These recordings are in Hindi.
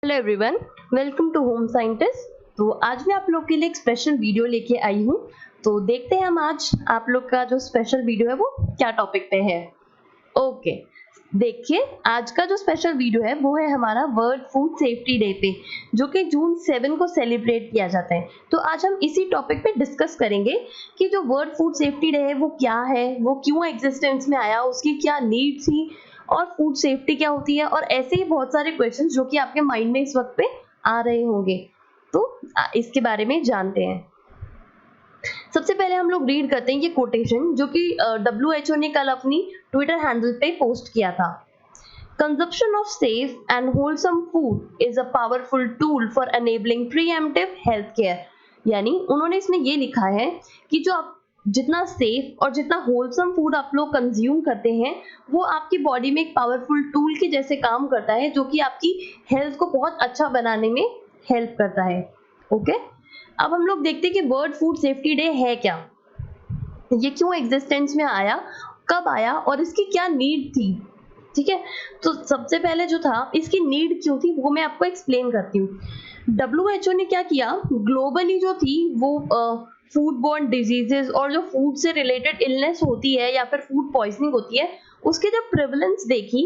Hello everyone, welcome to home scientist. तो आज मैं आप लोग के लिए एक स्पेशल वीडियो लेके आई हूँ। तो देखते हैं हम आज आप लोग का जो स्पेशल वीडियो है वो क्या टॉपिक पे है। ओके, देखिए आज का जो स्पेशल वीडियो है वो है हमारा वर्ल्ड फूड सेफ्टी डे पे, जो कि जून 7 को सेलिब्रेट किया जाता है। तो आज हम इसी टॉपिक पे डिस्कस करेंगे कि जो वर्ल्ड फूड सेफ्टी डे है वो क्या है, वो क्यों एग्जिस्टेंस में आया, उसकी क्या नीड थी और फूड सेफ्टी क्या होती है, और ऐसे ही बहुत सारे क्वेश्चंस जो कि आपके माइंड में इस वक्त पे आ रहे होंगे। तो इसके बारे में जानते हैं। सबसे पहले हम लोग रीड करते हैं ये कोटेशन जो कि WHO ने कल अपनी ट्विटर हैंडल पे पोस्ट किया था। Consumption of safe and wholesome food is a powerful tool for enabling preemptive health care। यानी उन्होंने इसमें ये लिखा है कि जो आप जितना सेफ और जितना होलसम फूड आप लोग कंज्यूम करते हैं वो आपकी बॉडी में एक पावरफुल टूल के जैसे काम करता है, जो कि आपकी हेल्थ को बहुत अच्छा बनाने में हेल्प करता है। ओके, अब हम लोग देखते हैं कि वर्ल्ड फूड सेफ्टी डे है क्या, ये क्यों एग्जिस्टेंस में आया, कब आया और इसकी क्या नीड थी। ठीक है, तो सबसे पहले जो था इसकी नीड क्यों थी वो मैं आपको एक्सप्लेन करती हूँ। WHO ने क्या किया, ग्लोबली जो थी वो फूड बॉर्न डिजीजेस और जो फूड से रिलेटेड इलनेस होती है या फिर फूड पॉइजनिंग होती है उसकी जब प्रेवलेंस देखी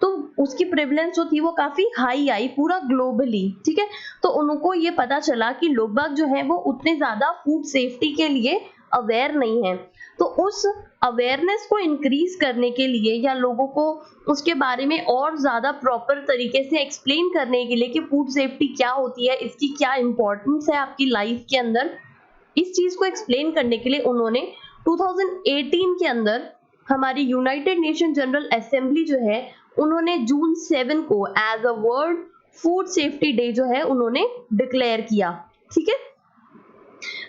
तो उसकी प्रेवलेंस जो थी वो काफी हाई आई पूरा ग्लोबली। ठीक है, तो उनको ये पता चला कि लोग बाग जो है वो उतने ज्यादा फूड सेफ्टी के लिए अवेयर नहीं है। तो उस अवेयरनेस को इंक्रीज करने के लिए या लोगों को उसके बारे में और ज्यादा प्रॉपर तरीके से एक्सप्लेन करने के लिए कि फूड सेफ्टी क्या होती है, इसकी क्या इंपॉर्टेंस है आपकी लाइफ के अंदर, इस चीज को एक्सप्लेन करने के लिए उन्होंने 2018 के अंदर हमारी यूनाइटेड नेशन जनरल असेंबली जो है उन्होंने जून 7 को as a world food safety day जो है उन्होंने डिक्लेयर किया। ठीक है,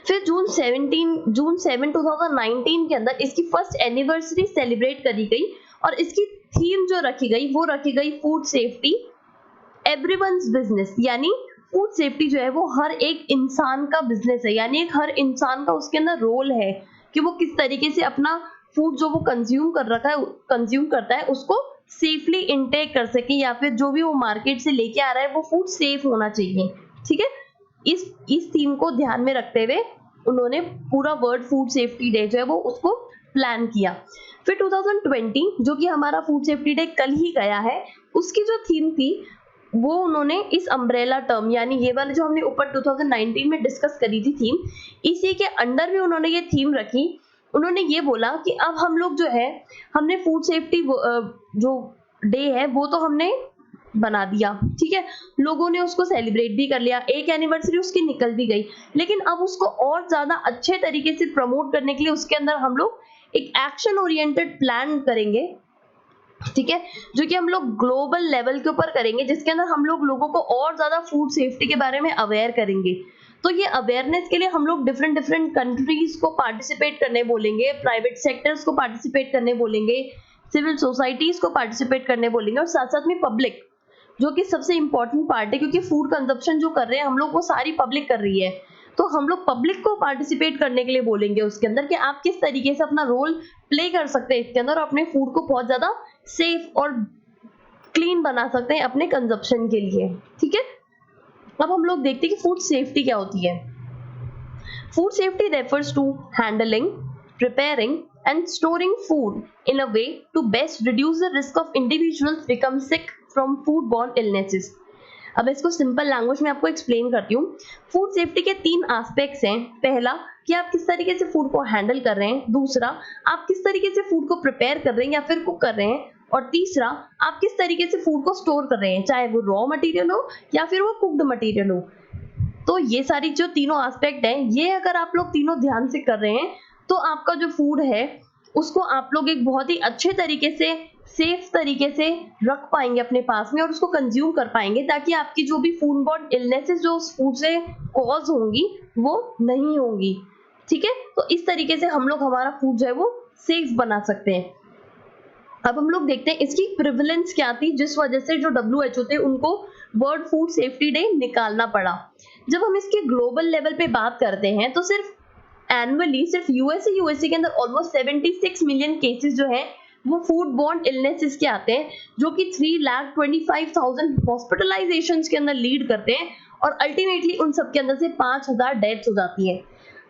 फिर जून 7 2019 के अंदर इसकी फर्स्ट एनिवर्सरी सेलिब्रेट करी गई और इसकी थीम जो रखी गई वो रखी गई फूड सेफ्टी एवरीवन्स बिजनेस। यानी फूड सेफ्टी जो है वो हर एक इंसान का बिजनेस है, यानी एक हर इंसान का उसके अंदर रोल है कि वो किस तरीके से अपना फूड जो वो कंज्यूम करता है उसको सेफली इनटेक कर सके, या फिर जो भी वो मार्केट से लेके आ रहा है वो फूड सेफ होना चाहिए। ठीक है, इस थीम को ध्यान में रखते हुए उन्होंने पूरा वर्ल्ड फूड सेफ्टी डे जो है वो उसको प्लान किया। फिर 2020 जो कि हमारा फूड सेफ्टी डे कल ही गया है, उसकी जो थीम थी वो उन्होंने इस अम्ब्रेला टर्म, यानी ये वाले जो हमने ऊपर 2019 में डिस्कस करी थी थीम, इसी के अंडर में उन्होंने ये थीम रखी। उन्होंने ये बोला कि अब हम लोग जो है हमने फूड सेफ्टी जो डे है वो तो हमने बना दिया। ठीक है, लोगों ने उसको सेलिब्रेट भी कर लिया, एक एनिवर्सरी उसकी निकल भी गई, लेकिन अब उसको और ज्यादा अच्छे तरीके से प्रमोट करने के लिए उसके अंदर हम लोग एक एक्शन ओरिएंटेड प्लान करेंगे। ठीक है, जो कि हम लोग ग्लोबल लेवल के ऊपर करेंगे, जिसके अंदर हम लोग लोगों को और ज्यादा फूड सेफ्टी के बारे में अवेयर करेंगे। तो ये अवेयरनेस के लिए हम लोग डिफरेंट कंट्रीज को पार्टिसिपेट करने बोलेंगे, प्राइवेट सेक्टर्स को पार्टिसिपेट करने बोलेंगे, सिविल सोसाइटीज को पार्टिसिपेट करने बोलेंगे, और साथ साथ में पब्लिक, जो कि सबसे इंपॉर्टेंट पार्ट है क्योंकि फूड कंजप्शन जो कर रहे हैं हम लोग वो सारी पब्लिक कर रही है। तो हम लोग पब्लिक को पार्टिसिपेट करने के लिए बोलेंगे उसके अंदर कि आप किस तरीके से अपना रोल प्ले कर सकते हैं इसके अंदर और अपने फूड को बहुत ज्यादा सेफ और क्लीन बना सकते हैं अपने कंजप्शन के लिए। ठीक है, अब हम लोग देखते हैं कि फूड सेफ्टी क्या होती है। Food safety refers to handling, preparing, and storing food in a way to best reduce the risk of individuals become sick from foodborne illnesses। अब इसको सिंपल लैंग्वेज में आपको एक्सप्लेन करती हूँ। फूड सेफ्टी के 3 एस्पेक्ट्स हैं। पहला कि आप किस तरीके से फूड को हैंडल कर रहे हैं, दूसरा आप किस तरीके से फूड को प्रिपेयर कर रहे हैं या फिर कुक कर रहे हैं, और तीसरा आप किस तरीके से फूड को स्टोर कर रहे हैं, चाहे वो रॉ मटेरियल हो या फिर वो कुक्ड मटेरियल हो। तो ये सारी जो तीनों एस्पेक्ट हैं, ये अगर आप लोग तीनों ध्यान से कर रहे हैं तो आपका जो फूड है उसको आप लोग एक बहुत ही अच्छे तरीके से सेफ तरीके से रख पाएंगे अपने पास में और उसको कंज्यूम कर पाएंगे, ताकि आपकी जो भी फूड बॉर्न इलनेसेस जो उस फूड से कॉज होंगी वो नहीं होंगी। ठीक है, तो इस तरीके से हम लोग हमारा फूड जो है वो सेफ बना सकते हैं। अब हम लोग देखते हैं इसकी प्रिविलेंस क्या थी, जिस वजह से जो WHO थे उनको वर्ल्ड फूड सेफ्टी डे निकालना पड़ा। जब हम इसके ग्लोबल लेवल पे बात करते हैं तो सिर्फ एनुअली सिर्फ यूएसए के अंदर ऑलमोस्ट 76 मिलियन केसेस जो है वो फूड बॉर्न इलनेसेस के आते हैं, जो कि 3,25,000 हॉस्पिटलाइजेशंस के अंदर लीड करते हैं और अल्टीमेटली उन सब के अंदर से 5,000 डेथ्स हो जाती है।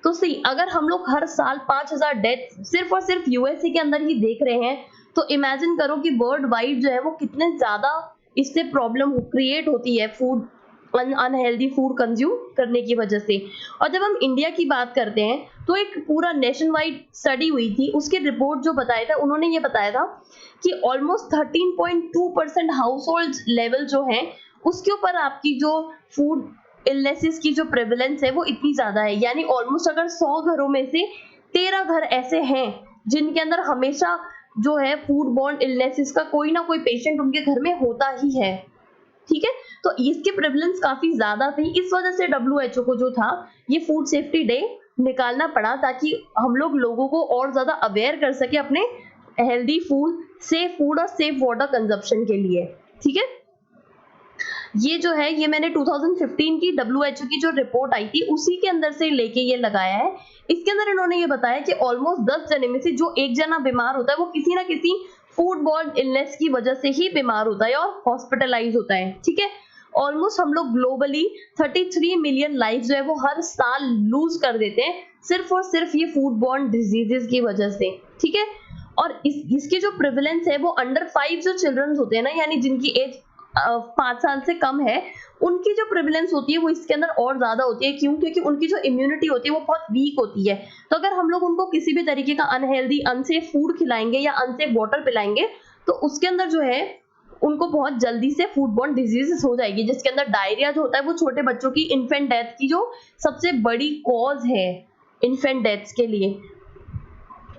तो सही, अगर हम लोग हर साल 5,000 डेथ सिर्फ और सिर्फ यूएसए के अंदर ही देख रहे हैं, तो इमेजिन करो कि वर्ल्ड वाइड जो है वो कितने ज्यादा इससे प्रॉब्लम क्रिएट होती है फूड अनहेल्दी फूड कंज्यूम करने की वजह से। और जब हम इंडिया की बात करते हैं तो एक पूरा नेशन वाइड स्टडी हुई थी, उसकी रिपोर्ट जो बताया था, उन्होंने ये बताया था कि ऑलमोस्ट 13.2% हाउस होल्ड लेवल जो है उसके ऊपर आपकी जो फूड इलनेसेस की जो प्रेवलेंस है वो इतनी ज्यादा है। यानी ऑलमोस्ट अगर 100 घरों में से 13 घर ऐसे हैं जिनके अंदर हमेशा जो है फूड बॉर्न इलनेसेस का कोई ना कोई पेशेंट उनके घर में होता ही है। ठीक है, तो इसकी प्रेवलेंस काफी ज्यादा थी। इस वजह से WHO को जो था ये फूड सेफ्टी डे निकालना पड़ा, ताकि हम लोग लोगों को और ज्यादा अवेयर कर सके अपने हेल्दी फूड और सेफ वाटर कंजप्शन के लिए। ठीक है, ये जो है ये मैंने 2015 की WHO की जो रिपोर्ट आई थी उसी के अंदर से लेके ये लगाया है। इसके अंदर इन्होंने ये बताया कि ऑलमोस्ट 10 जने में से जो एक जना बीमार होता है वो किसी ना किसी फूड बॉर्न इलनेस की वजह से ही बीमार होता है और हॉस्पिटलाइज होता है। ठीक है, ऑलमोस्ट हम लोग ग्लोबली 33 मिलियन लाइफ जो है वो हर साल लूज कर देते हैं सिर्फ और सिर्फ ये फूड बॉर्न डिजीजेस की वजह से। ठीक है, और इसकी जो प्रेवलेंस है वो अंडर 5 जो चिल्ड्रन होते हैं ना, यानी जिनकी एज 5 साल से कम है, उनकी जो प्रेवलेंस होती है वो इसके अंदर और ज्यादा होती है। क्यों? क्योंकि उनकी जो इम्यूनिटी होती है वो बहुत वीक होती है। तो अगर हम लोग उनको किसी भी तरीके का अनहेल्दी अनसेफ फूड खिलाएंगे या अनसेफ वाटर पिलाएंगे तो उसके अंदर जो है उनको बहुत जल्दी से फूड बॉर्न डिजीजेस हो जाएगी, जिसके अंदर डायरिया जो होता है वो छोटे बच्चों की इन्फेंट डेथ की जो सबसे बड़ी कॉज है इन्फेंट डेथ्स के लिए।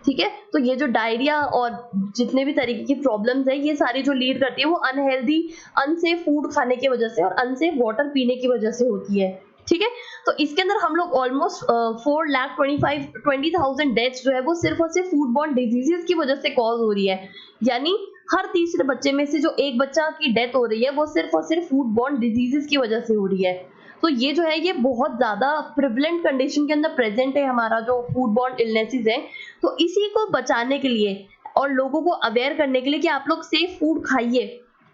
ठीक है, तो ये जो डायरिया और जितने भी तरीके की प्रॉब्लम्स है ये सारी जो लीड करती है वो अनहेल्दी अनसेफ फूड खाने की वजह से और अनसेफ वाटर पीने की वजह से होती है। ठीक है, तो इसके अंदर हम लोग ऑलमोस्ट 4,20,000 डेथ्स जो है वो सिर्फ और सिर्फ फूड बॉर्न डिजीजेस की वजह से कॉज हो रही है। यानी हर तीसरे बच्चे में से जो एक बच्चा की डेथ हो रही है वो सिर्फ और सिर्फ फूड बॉर्न डिजीजेस की वजह से हो रही है। तो ये जो है ये बहुत ज्यादा प्रिवलेंट कंडीशन के अंदर प्रेजेंट है हमारा जो फूड बॉर्न इलनेसेस है। तो इसी को बचाने के लिए और लोगों को अवेयर करने के लिए कि आप लोग सेफ फूड खाइए।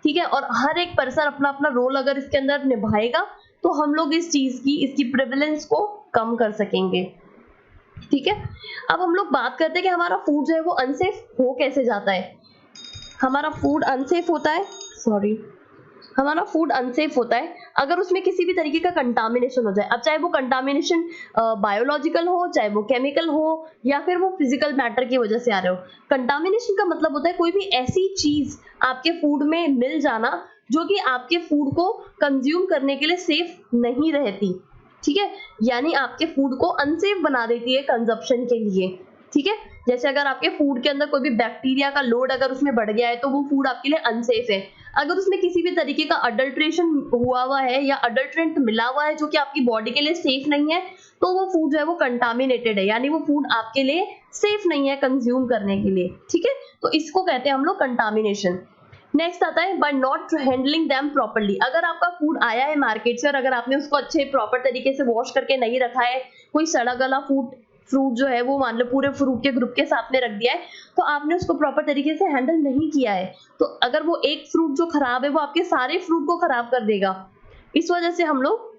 ठीक है, और हर एक पर्सन अपना अपना रोल अगर इसके अंदर निभाएगा तो हम लोग इस चीज की इसकी प्रेवलेंस को कम कर सकेंगे। ठीक है, अब हम लोग बात करते हैं कि हमारा फूड जो है वो अनसेफ हो कैसे जाता है। हमारा फूड अनसेफ होता है हमारा फूड अनसेफ होता है अगर उसमें किसी भी तरीके का कंटामिनेशन हो जाए। अब चाहे वो कंटामिनेशन बायोलॉजिकल हो, चाहे वो केमिकल हो, या फिर वो फिजिकल मैटर की वजह से आ रहे हो। कंटामिनेशन का मतलब होता है कोई भी ऐसी चीज आपके फूड में मिल जाना जो कि आपके फूड को कंज्यूम करने के लिए सेफ नहीं रहती। ठीक है, यानी आपके फूड को अनसेफ बना देती है कंजप्शन के लिए। ठीक है, जैसे अगर आपके फूड के अंदर कोई भी बैक्टीरिया का लोड अगर उसमें बढ़ गया है तो वो फूड आपके लिए अनसेफ है। अगर उसमें किसी भी तरीके का अडल्ट्रेशन हुआ है या अडल्ट्रेंट मिला हुआ है जो कि आपकी बॉडी के लिए सेफ नहीं है तो वो फूड जो है वो कंटामिनेटेड है, यानी वो फूड आपके लिए सेफ नहीं है कंज्यूम करने के लिए। ठीक है, तो इसको कहते हैं हम लोग कंटामिनेशन। नेक्स्ट आता है by not handling them properly. अगर आपका फूड आया है मार्केट से और अगर आपने उसको अच्छे प्रॉपर तरीके से वॉश करके नहीं रखा है, कोई सड़ा गला फ्रूट जो है वो मान लो पूरे फ्रूट के ग्रुप के साथ में रख दिया है, तो आपने उसको प्रॉपर तरीके से हैंडल नहीं किया है, तो अगर वो एक फ्रूट जो खराब है वो आपके सारे फ्रूट को खराब कर देगा। इस वजह से हम लोग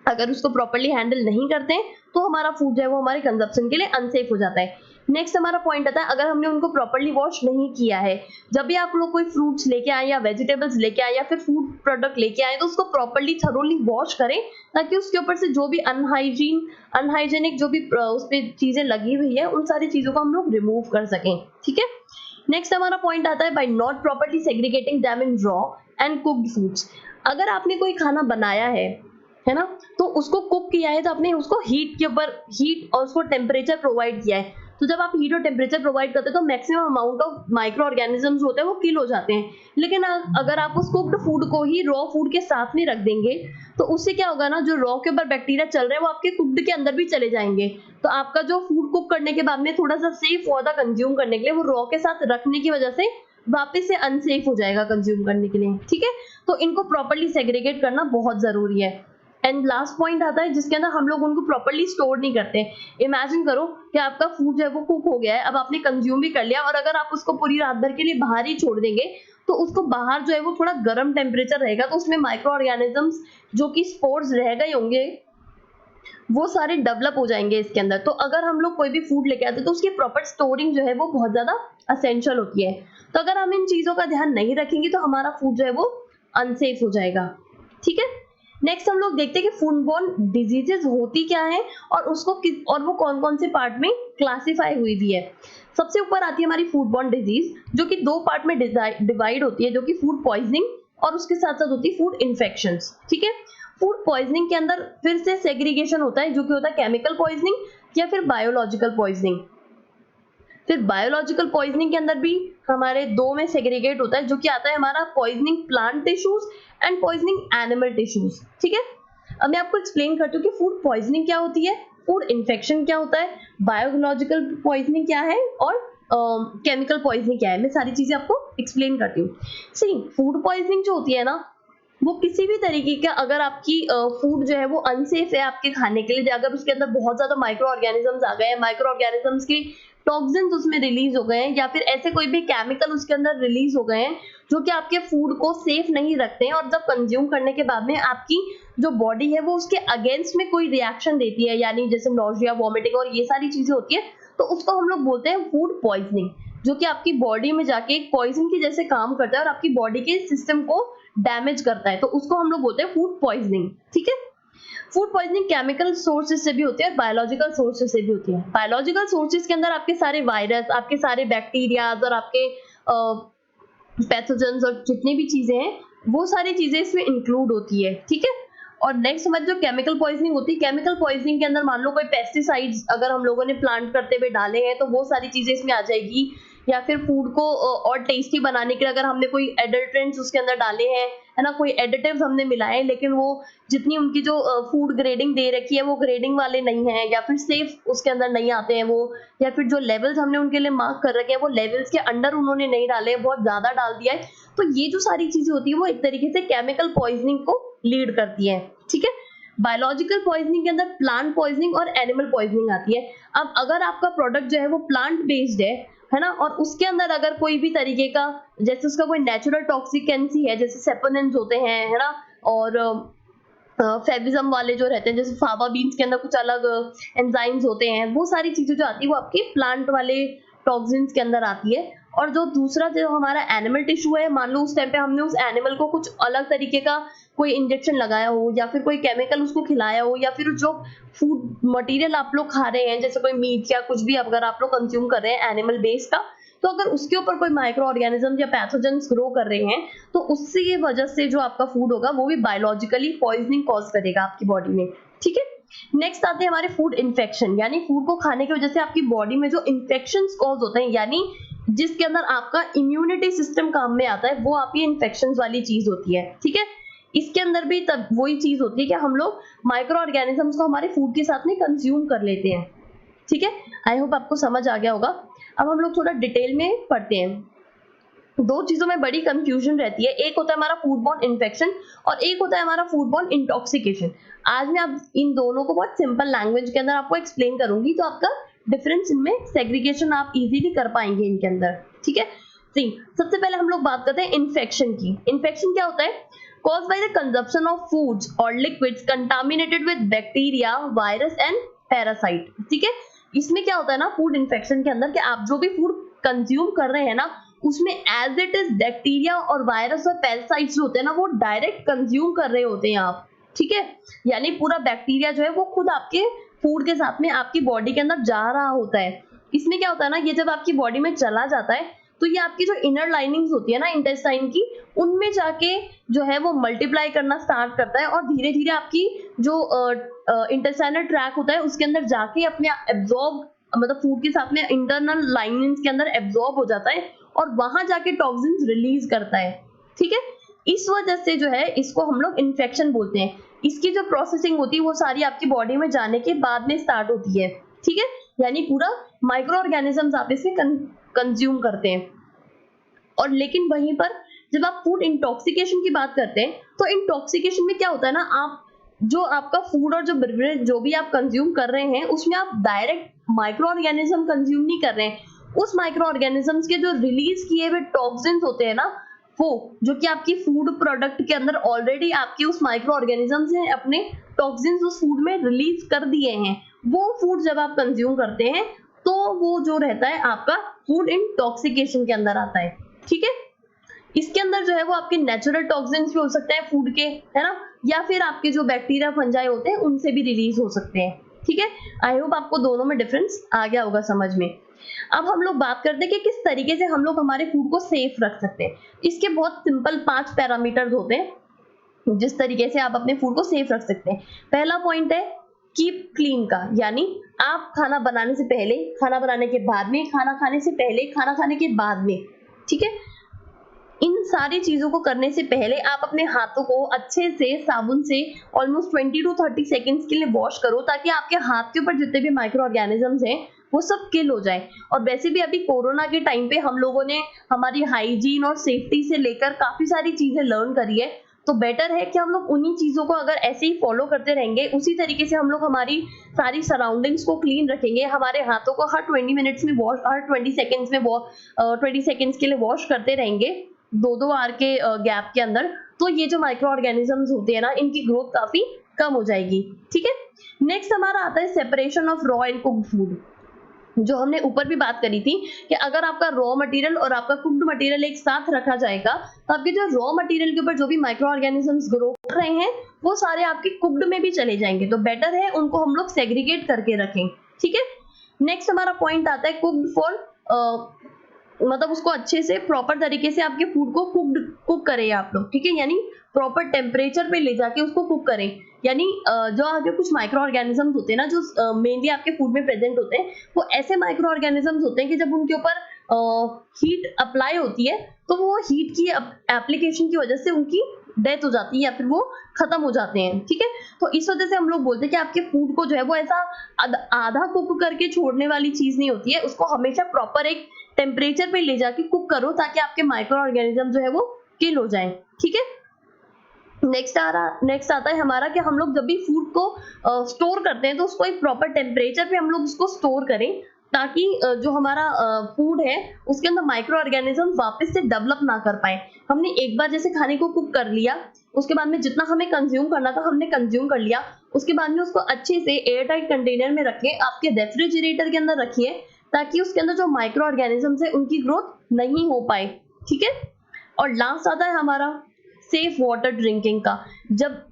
अगर उसको प्रॉपर्ली हैंडल नहीं करते हैं तो हमारा फूड जो है वो हमारे कंजप्शन के लिए अनसेफ हो जाता है। नेक्स्ट हमारा पॉइंट आता है अगर हमने उनको प्रॉपर्ली वॉश नहीं किया है। जब भी आप लोग कोई फ्रूट्स लेके आए या वेजिटेबल्स लेके आए या फिर फूड प्रोडक्ट लेके आए तो उसको प्रॉपर्ली थरोली वॉश करें, ताकि उसके ऊपर से जो भी अनहाइजीनिक जो भी उस पर चीजें लगी हुई है उन सारी चीजों को हम लोग रिमूव कर सकें। ठीक है, नेक्स्ट हमारा पॉइंट आता है by not properly segregating them in raw and cooked foods. अगर आपने कोई खाना बनाया है ना, तो उसको कुक किया है तो आपने उसको हीट के ऊपर हीट और उसको टेम्परेचर प्रोवाइड किया है। तो जब आप हीट और टेम्परेचर प्रोवाइड करते हैं तो maximum amount of micro organisms होते हैं वो किल हो जाते हैं। लेकिन अगर आप उस कुक्ड फूड को ही रॉ फूड के साथ में रख देंगे तो उससे क्या होगा ना, जो रॉ के ऊपर बैक्टीरिया चल रहे हैं वो आपके कुक्ड के अंदर भी चले जाएंगे। तो आपका जो फूड कुक करने के बाद में थोड़ा सा सेफ हुआ था कंज्यूम करने के लिए, वो रॉ के साथ रखने की वजह से वापस से अनसेफ हो जाएगा कंज्यूम करने के लिए। ठीक है, तो इनको प्रॉपर्ली सेग्रीगेट करना बहुत जरूरी है। एंड लास्ट पॉइंट आता है जिसके अंदर हम लोग उनको प्रॉपर्ली स्टोर नहीं करते। इमेजिन करो कि आपका फूड जो है वो कुक हो गया है, अब आपने कंज्यूम भी कर लिया, और अगर आप उसको पूरी रात भर के लिए बाहर ही छोड़ देंगे तो उसको बाहर जो है वो थोड़ा गर्म टेम्परेचर रहेगा, तो उसमें माइक्रो ऑर्गेनिजम्स जो कि स्पोर्स रह गए होंगे वो सारे डेवलप हो जाएंगे इसके अंदर। तो अगर हम लोग कोई भी फूड लेके आते हैं तो उसकी प्रॉपर स्टोरिंग जो है वो बहुत ज्यादा असेंशियल होती है। तो अगर हम इन चीजों का ध्यान नहीं रखेंगे तो हमारा फूड जो है वो अनसेफ हो जाएगा। ठीक है, नेक्स्ट हम लोग देखते हैं कि फूड बॉर्न डिजीजेस होती क्या है और उसको और वो कौन कौन से पार्ट में क्लासिफाई हुई भी है। सबसे ऊपर आती है हमारी फूड बॉर्न डिजीज, जो कि दो पार्ट में डिवाइड होती है, जो कि फूड पॉइजनिंग और उसके साथ साथ होती है फूड इन्फेक्शंस। ठीक है, फूड पॉइजनिंग के अंदर फिर से सेग्रीगेशन होता है, जो कि होता है केमिकल पॉइजनिंग या फिर बायोलॉजिकल पॉइजनिंग। फिर बायोलॉजिकल पॉइजनिंग के अंदर भी हमारे दो में सेग्रीगेट होता है, जो कि आता है हमारा poisoning plant tissues and poisoning animal tissues. ठीक है, अब मैं आपको एक्सप्लेन करती हूँ कि फूड पॉइजनिंग क्या होती है, फूड इन्फेक्शन क्या होता है, बायोलॉजिकल पॉइजनिंग क्या है और केमिकल पॉइजनिंग क्या है। मैं सारी चीजें आपको एक्सप्लेन करती हूँ। सी, फूड पॉइजनिंग जो होती है ना, वो किसी भी तरीके का, अगर आपकी फूड जो है वो अनसेफ है आपके खाने के लिए, अगर उसके अंदर बहुत ज्यादा माइक्रो ऑर्गेनिजम्स आ गए हैं, माइक्रो ऑर्गेनिजम्स की टॉक्सिन्स उसमें रिलीज हो गए हैं, या फिर ऐसे कोई भी केमिकल उसके अंदर रिलीज हो गए हैं जो कि आपके फूड को सेफ नहीं रखते हैं, और जब कंज्यूम करने के बाद में आपकी जो बॉडी है वो उसके अगेंस्ट में कोई रिएक्शन देती है, यानी जैसे नॉजिया, वॉमिटिंग और ये सारी चीजें होती है, तो उसको हम लोग बोलते हैं फूड पॉइजनिंग, जो कि आपकी बॉडी में जाके एक पॉइजन की जैसे काम करता है और आपकी बॉडी के सिस्टम को डैमेज करता है, तो उसको हम लोग बोलते हैं फूड पॉइजनिंग। ठीक है, फूड पॉइजनिंग केमिकल सोर्सेज से भी होती है और बायोलॉजिकल सोर्सेज से भी होती है। बायोलॉजिकल सोर्सेज के अंदर आपके सारे वायरस, आपके सारे बैक्टीरियाज और आपके पैथोजेंस और जितनी भी चीजें हैं वो सारी चीजें इसमें इंक्लूड होती है। ठीक है, और नेक्स्ट हमारी जो केमिकल पॉइजनिंग होती है, केमिकल पॉइजनिंग के अंदर मान लो कोई पेस्टिसाइड्स अगर हम लोगों ने प्लांट करते हुए डाले हैं तो वो सारी चीजें इसमें आ जाएगी, या फिर फूड को और टेस्टी बनाने के लिए अगर हमने कोई एडल्ट्रेंट्स उसके अंदर डाले हैं, है ना, कोई एडिटिव्स हमने मिलाए लेकिन वो जितनी उनकी जो फूड ग्रेडिंग दे रखी है वो ग्रेडिंग वाले नहीं है, या फिर सेफ उसके अंदर नहीं आते हैं वो, या फिर जो लेवल्स हमने उनके लिए मार्क कर रखे हैं वो लेवल्स के अंडर उन्होंने नहीं डाले, बहुत ज्यादा डाल दिया है, तो ये जो सारी चीजें होती है वो एक तरीके से केमिकल पॉइजनिंग को लीड करती है। ठीक है, बायोलॉजिकल पॉइजनिंग के अंदर प्लांट पॉइजनिंग और एनिमल पॉइजनिंग आती है। अब अगर आपका प्रोडक्ट जो है वो प्लांट बेस्ड है ना, और उसके अंदर अगर कोई भी तरीके का, जैसे उसका कोई नेचुरल टॉक्सिकेंसी है, जैसे सेपोनिन्स होते हैं, है ना, और फेविजम वाले जो रहते हैं, जैसे फावा बीन्स के अंदर कुछ अलग एंजाइम्स होते हैं, वो सारी चीजें जो आती है वो आपके प्लांट वाले टॉक्सिन्स के अंदर आती है। और जो दूसरा जो हमारा एनिमल टिश्यू है, मान लो उस टाइम पे हमने उस एनिमल को कुछ अलग तरीके का कोई इंजेक्शन लगाया हो, या फिर कोई केमिकल उसको खिलाया हो, या फिर जो फूड मटेरियल आप लोग खा रहे हैं जैसे कोई मीट या कुछ भी अगर आप लोग कंज्यूम कर रहे हैं एनिमल बेस का, तो अगर उसके ऊपर कोई माइक्रो ऑर्गेनिज्म या पैथोजेंस ग्रो कर रहे हैं तो उससे ये वजह से जो आपका फूड होगा वो भी बायोलॉजिकली पॉइजनिंग कॉज करेगा आपकी बॉडी में। ठीक है, नेक्स्ट आते हैं हमारे फूड इन्फेक्शन, यानी फूड को खाने की वजह से आपकी बॉडी में जो इन्फेक्शंस कॉज होते हैं, यानी जिसके अंदर आपका इम्यूनिटी सिस्टम काम में आता है, वो आपकी इन्फेक्शंस वाली चीज होती है। ठीक है, इसके अंदर भी तब वही चीज होती है कि हम लोग माइक्रो ऑर्गेनिजम्स को हमारे फूड के साथ में कंज्यूम कर लेते हैं। ठीक है, आई होप आपको समझ आ गया होगा। अब हम लोग थोड़ा डिटेल में पढ़ते हैं। दो चीजों में बड़ी कंफ्यूजन रहती है, एक होता है हमारा फूड बॉर्न इन्फेक्शन और एक होता है हमारा फूड बॉर्न इंटॉक्सिकेशन। आज मैं आप इन दोनों को बहुत सिंपल लैंग्वेज के अंदर आपको एक्सप्लेन करूंगी, तो आपका डिफरेंस इनमें सेग्रीगेशन आप इजीली कर पाएंगे इनके अंदर। ठीक है, सबसे पहले हम लोग बात करते हैं इन्फेक्शन की। इन्फेक्शन क्या होता है? caused by the consumption of foods or liquids contaminated with bacteria, virus and parasite। ठीक है, इसमें क्या होता है ना फूड इन्फेक्शन के अंदर कि आप जो भी फूड कंज्यूम कर रहे हैं ना उसमें एज इट इज बैक्टीरिया और वायरस और पैरासाइट्स होते हैं ना वो डायरेक्ट कंज्यूम कर रहे होते हैं आप। ठीक है, यानी पूरा बैक्टीरिया जो है वो खुद आपके फूड के साथ में आपकी बॉडी के अंदर जा रहा होता है। इसमें क्या होता है ना, ये जब आपकी बॉडी में चला जाता है तो ये आपकी जो इनर लाइनिंग्स होती है ना इंटेस्टाइन की, उनमें जाके जो है वो मल्टीप्लाई करना स्टार्ट करता है और धीरे धीरे आपकी जो इंटेस्टाइनल ट्रैक होता है उसके अंदर जाके अपने एब्जॉर्ब, मतलब फूड के साथ में इंटरनल लाइनिंग्स के अंदर एब्जॉर्ब हो जाता है और वहां जाके टॉक्सिन्स रिलीज करता है। ठीक है, इस वजह से जो है इसको हम लोग इन्फेक्शन बोलते हैं। इसकी जो प्रोसेसिंग होती है वो सारी आपकी बॉडी में जाने के बाद में स्टार्ट होती है। ठीक है, यानी पूरा माइक्रो ऑर्गेनिजम्स आप इसमें कंज्यूम करते हैं। और लेकिन वहीं पर जब आप फूड इंटॉक्सिकेशन की बात करते हैं तो इंटॉक्सिकेशन में क्या होता है ना, आप जो आपका फूड और जो बेवरेज जो भी आप कंज्यूम कर रहे हैं उसमें आप डायरेक्ट माइक्रो ऑर्गेनिज्म कंज्यूम नहीं कर रहे हैं, उस माइक्रो ऑर्गेनिजम्स के जो रिलीज किए हुए टॉक्सिन्स होते हैं ना, वो जो कि आपकी फूड प्रोडक्ट के अंदर ऑलरेडी आपके उस माइक्रो ऑर्गेनिजम्स ने अपने टॉक्सिन्स उस फूड में रिलीज कर दिए हैं, वो फूड जब आप कंज्यूम करते हैं तो वो जो रहता है आपका फूड इंटॉक्सिकेशन के अंदर आता है। ठीक है, इसके अंदर जो है वो आपके नेचुरल टॉक्सिन्स भी हो सकते हैं फूड के, है ना, या फिर आपके जो बैक्टीरिया फंजाई होते हैं उनसे भी रिलीज हो सकते हैं। ठीक है, आई होप आपको दोनों में डिफरेंस आ गया होगा समझ में। अब हम लोग बात करते हैं कि किस तरीके से हम लोग हमारे फूड को सेफ रख सकते हैं। इसके बहुत सिंपल 5 पैरामीटर्स होते हैं जिस तरीके से आप अपने फूड को सेफ रख सकते हैं। पहला पॉइंट है कीप क्लीन का, यानी आप खाना बनाने से पहले, खाना बनाने के बाद में, खाना खाने से पहले, खाना खाने के बाद में, ठीक है, इन सारी चीजों को करने से पहले आप अपने हाथों को अच्छे से साबुन से ऑलमोस्ट 20 to 30 सेकेंड्स के लिए वॉश करो, ताकि आपके हाथ के ऊपर जितने भी माइक्रो ऑर्गेनिजम्स हैं वो सब किल हो जाए। और वैसे भी अभी कोरोना के टाइम पे हम लोगों ने हमारी हाइजीन और सेफ्टी से लेकर काफी सारी चीजें लर्न करी है, तो बेटर है कि हम लोग उन्हीं चीजों को अगर ऐसे ही फॉलो करते रहेंगे, उसी तरीके से हम लोग हमारी सारी सराउंडिंग्स को क्लीन रखेंगे, हमारे हाथों को हर 20 मिनट्स में वॉश, हर 20 सेकेंड्स में 20 सेकेंड्स के लिए वॉश करते रहेंगे 2-2 आवर के गैप के अंदर, तो ये जो माइक्रो ऑर्गेनिजम्स होते हैं ना, इनकी ग्रोथ काफी कम हो जाएगी। ठीक है, नेक्स्ट हमारा आता है separation of raw and cooked food, जो हमने ऊपर भी बात करी थी कि अगर आपका रॉ मटेरियल और आपका कुक्ड मटेरियल एक साथ रखा जाएगा तो आपके जो रॉ मटेरियल के ऊपर जो भी माइक्रो ऑर्गेनिजम्स ग्रो कर रहे हैं वो सारे आपके कुक्ड में भी चले जाएंगे, तो बेटर है उनको हम लोग सेग्रीगेट करके रखें। ठीक है, नेक्स्ट हमारा पॉइंट आता है कुक्ड फॉर, मतलब उसको अच्छे से प्रॉपर तरीके से आपके फूड को कुक करें आप लोग। ठीक है, यानी प्रॉपर टेम्परेचर पे ले जाके उसको कुक करें, यानी जो आपके कुछ माइक्रो ऑर्गेनिजम्स होते हैं ना, जो मेनली आपके फूड में प्रेजेंट होते हैं, वो ऐसे माइक्रो ऑर्गेनिजम्स होते हैं कि जब उनके ऊपर हीट अप्लाई होती है तो वो हीट की एप्लीकेशन की वजह से उनकी डेथ हो जाती है या फिर वो खत्म हो जाते हैं। ठीक है, तो इस वजह से हम लोग बोलते हैं कि आपके फूड को जो है वो ऐसा आधा कुक करके छोड़ने वाली चीज नहीं होती है, उसको हमेशा प्रॉपर एक टेम्परेचर पे ले जाके कुक करो ताकि आपके माइक्रो ऑर्गेनिज्म जो है वो किल हो जाए। ठीक है, नेक्स्ट आता है हमारा कि हम लोग जब भी फूड को स्टोर करते हैं तो उसको एक प्रॉपर टेम्परेचर पे हम लोग उसको स्टोर करें, ताकि जो हमारा फूड है उसके अंदर माइक्रो ऑर्गेनिज्म वापस से डेवलप ना कर पाए। हमने एक बार जैसे खाने को कुक कर लिया, उसके बाद में जितना हमें कंज्यूम करना था हमने कंज्यूम कर लिया, उसके बाद में उसको अच्छे से एयर टाइट कंटेनर में रखें, आपके रेफ्रिजरेटर के अंदर रखिए, ताकि उसके अंदर जो माइक्रो ऑर्गेनिजम्स है उनकी ग्रोथ नहीं हो पाए। ठीक है, और लास्ट आता है हमारा सेफ वाटर ड्रिंकिंग का। जब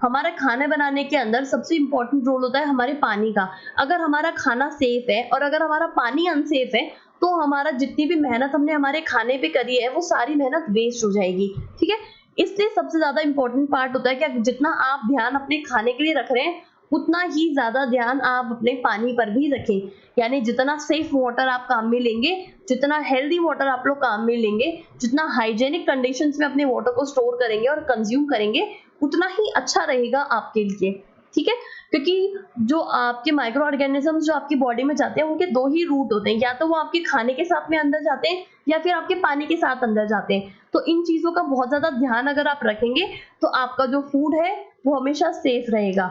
हमारा खाना बनाने के अंदर सबसे इंपॉर्टेंट रोल होता है हमारे पानी का। अगर हमारा खाना सेफ है और अगर हमारा पानी अनसेफ है तो हमारा जितनी भी मेहनत हमने हमारे खाने पे करी है वो सारी मेहनत वेस्ट हो जाएगी। ठीक है, इसलिए सबसे ज्यादा इंपॉर्टेंट पार्ट होता है कि जितना आप ध्यान अपने खाने के लिए रख रहे हैं उतना ही ज्यादा ध्यान आप अपने पानी पर भी रखें। यानी जितना सेफ वाटर आप काम में लेंगे, जितना हेल्दी वाटर आप लोग काम में लेंगे, जितना हाइजेनिक कंडीशंस में अपने वाटर को स्टोर करेंगे और कंज्यूम करेंगे, उतना ही अच्छा रहेगा आपके लिए। ठीक है, क्योंकि जो आपके माइक्रो ऑर्गेनिजम्स जो आपकी बॉडी में जाते हैं उनके 2 ही रूट होते हैं, या तो वो आपके खाने के साथ में अंदर जाते हैं या फिर आपके पानी के साथ अंदर जाते हैं। तो इन चीजों का बहुत ज्यादा ध्यान अगर आप रखेंगे तो आपका जो फूड है वो हमेशा सेफ रहेगा।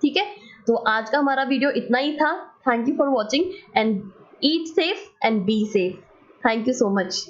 ठीक है, तो आज का हमारा वीडियो इतना ही था। Thank you for watching and eat safe and be safe. Thank you so much.